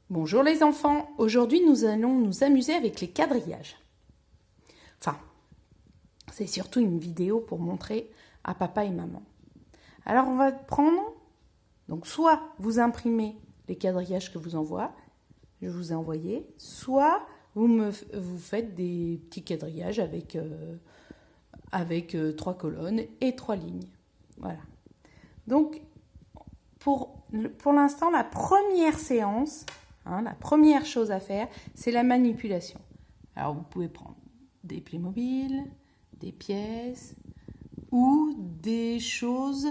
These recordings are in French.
Bonjour les enfants, aujourd'hui nous allons nous amuser avec les quadrillages. Enfin, c'est surtout une vidéo pour montrer à papa et maman. Alors on va prendre, donc soit vous imprimez les quadrillages que je vous ai envoyés, soit vous faites des petits quadrillages avec 3 colonnes et 3 lignes. Voilà. Donc pour l'instant, la première séance, la première chose à faire, c'est la manipulation. Alors, vous pouvez prendre des Playmobil, des pièces ou des choses,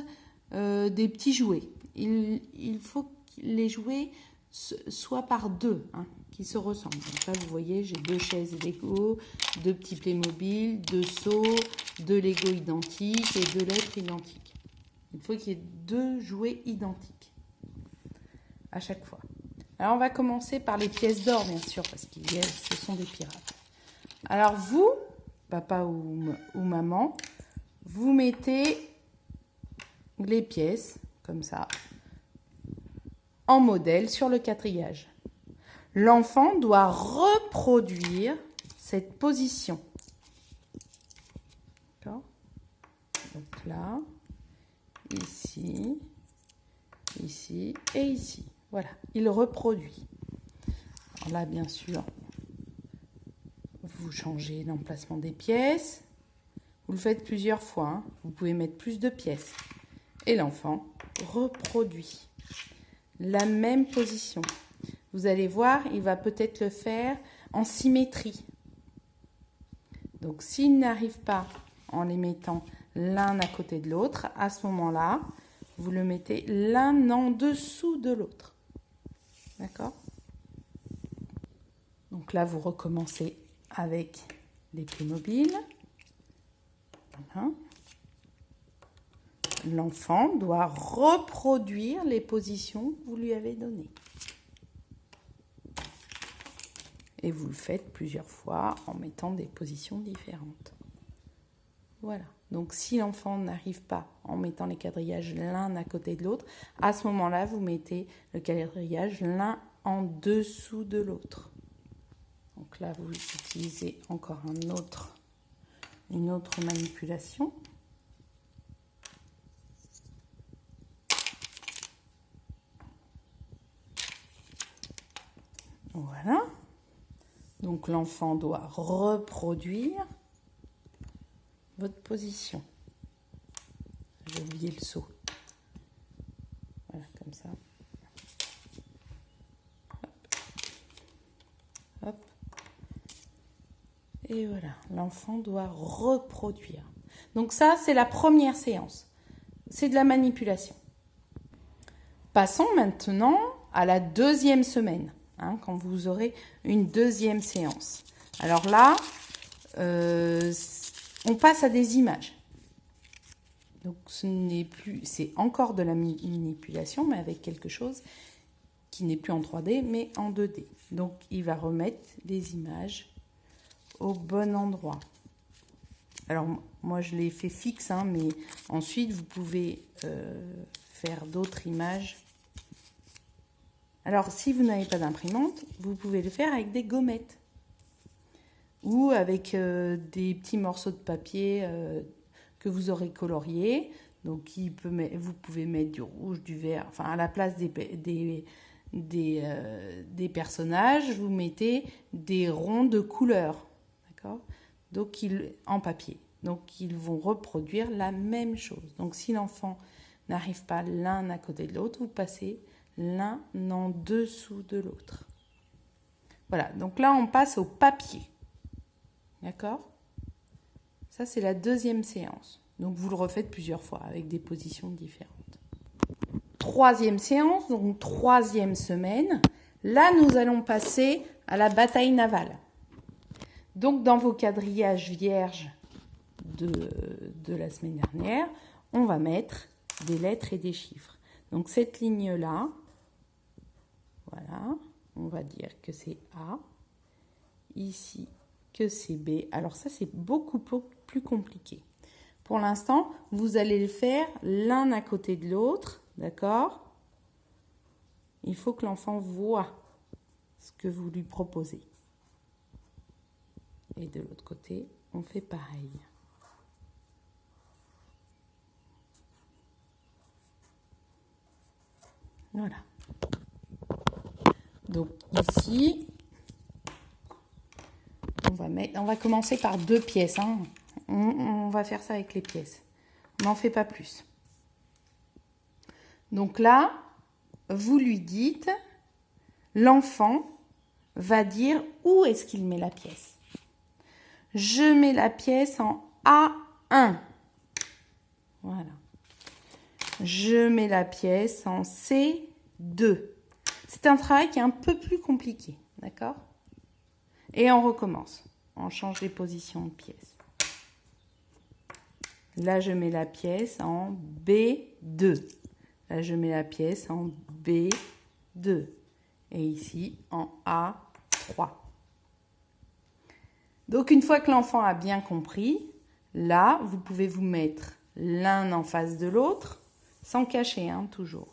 des petits jouets. Il faut que les jouets soient par deux, qui se ressemblent. Donc là, vous voyez, j'ai 2 chaises Lego, 2 petits Playmobil, 2 seaux, 2 Lego identiques et 2 lettres identiques. Il faut qu'il y ait 2 jouets identiques à chaque fois. Alors, on va commencer par les pièces d'or, bien sûr, parce que ce sont des pirates. Alors, vous, papa ou maman, vous mettez les pièces, comme ça, en modèle sur le quadrillage. L'enfant doit reproduire cette position. D'accord ? Donc là, ici, ici et ici. Voilà, il reproduit. Alors là, bien sûr, vous changez l'emplacement des pièces. Vous le faites plusieurs fois. Vous pouvez mettre plus de pièces. Et l'enfant reproduit la même position. Vous allez voir, il va peut-être le faire en symétrie. Donc, s'il n'arrive pas en les mettant l'un à côté de l'autre, à ce moment-là, vous le mettez l'un en dessous de l'autre. D'accord ? Donc là, vous recommencez avec les Playmobil. Voilà. L'enfant doit reproduire les positions que vous lui avez données. Et vous le faites plusieurs fois en mettant des positions différentes. Voilà. Donc, si l'enfant n'arrive pas en mettant les quadrillages l'un à côté de l'autre, à ce moment-là, vous mettez le quadrillage l'un en dessous de l'autre. Donc là, vous utilisez encore une autre manipulation. Voilà. Donc l'enfant doit reproduire votre position. J'ai oublié le seau. Voilà, comme ça. Hop. Hop. Et voilà, l'enfant doit reproduire. Donc ça, c'est la première séance. C'est de la manipulation. Passons maintenant à la deuxième semaine, quand vous aurez une deuxième séance. Alors là, on passe à des images. Donc c'est encore de la manipulation, mais avec quelque chose qui n'est plus en 3D, mais en 2D. Donc il va remettre les images au bon endroit. Alors moi je l'ai fait fixe, mais ensuite vous pouvez faire d'autres images. Alors si vous n'avez pas d'imprimante, vous pouvez le faire avec des gommettes ou avec des petits morceaux de papier que vous aurez coloriés. Donc vous pouvez mettre du rouge, du vert, enfin à la place des personnages, vous mettez des ronds de couleurs. D'accord ? Donc en papier. Donc ils vont reproduire la même chose. Donc si l'enfant n'arrive pas l'un à côté de l'autre, vous passez l'un en dessous de l'autre. Voilà, donc là on passe au papier. D'accord ? Ça c'est la deuxième séance. Donc vous le refaites plusieurs fois avec des positions différentes. Troisième séance, donc troisième semaine. Là nous allons passer à la bataille navale. Donc, dans vos quadrillages vierges de la semaine dernière, on va mettre des lettres et des chiffres. Donc, cette ligne-là, voilà, on va dire que c'est A. Ici, que c'est B. Alors, ça, c'est beaucoup plus compliqué. Pour l'instant, vous allez le faire l'un à côté de l'autre, d'accord ? Il faut que l'enfant voit. ce que vous lui proposez. Et de l'autre côté, on fait pareil. Voilà. Donc ici, on va commencer par 2 pièces. Hein. On va faire ça avec les pièces. On n'en fait pas plus. Donc là, vous lui dites, l'enfant va dire où est-ce qu'il met la pièce. Je mets la pièce en A1. Voilà. Je mets la pièce en C2. C'est un travail qui est un peu plus compliqué, d'accord? Et on recommence. On change les positions de pièces. Là, je mets la pièce en B2. Là, je mets la pièce en B2. Et ici, en A3. Donc, une fois que l'enfant a bien compris, là, vous pouvez vous mettre l'un en face de l'autre, sans cacher, hein, toujours.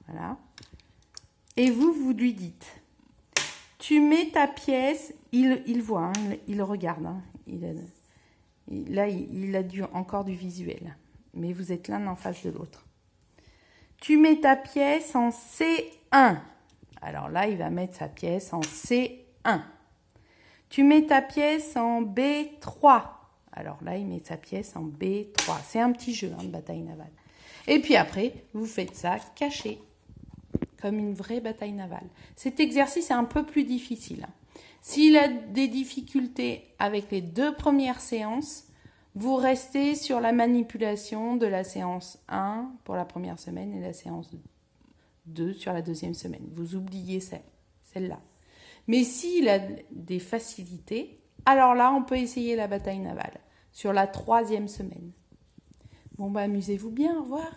Voilà. Et vous lui dites, tu mets ta pièce, il voit, hein, il regarde, hein, il a encore du visuel, mais vous êtes l'un en face de l'autre. Tu mets ta pièce en C1. Alors là, il va mettre sa pièce en C1. Tu mets ta pièce en B3. Alors là, il met sa pièce en B3. C'est un petit jeu, hein, de bataille navale. Et puis après, vous faites ça caché, comme une vraie bataille navale. Cet exercice est un peu plus difficile. S'il a des difficultés avec les 2 premières séances, vous restez sur la manipulation de la séance 1 pour la première semaine et la séance 2 sur la deuxième semaine. Vous oubliez celle-là. Mais s'il a des facilités, alors là, on peut essayer la bataille navale sur la 3e semaine. Bon, bah, amusez-vous bien, au revoir.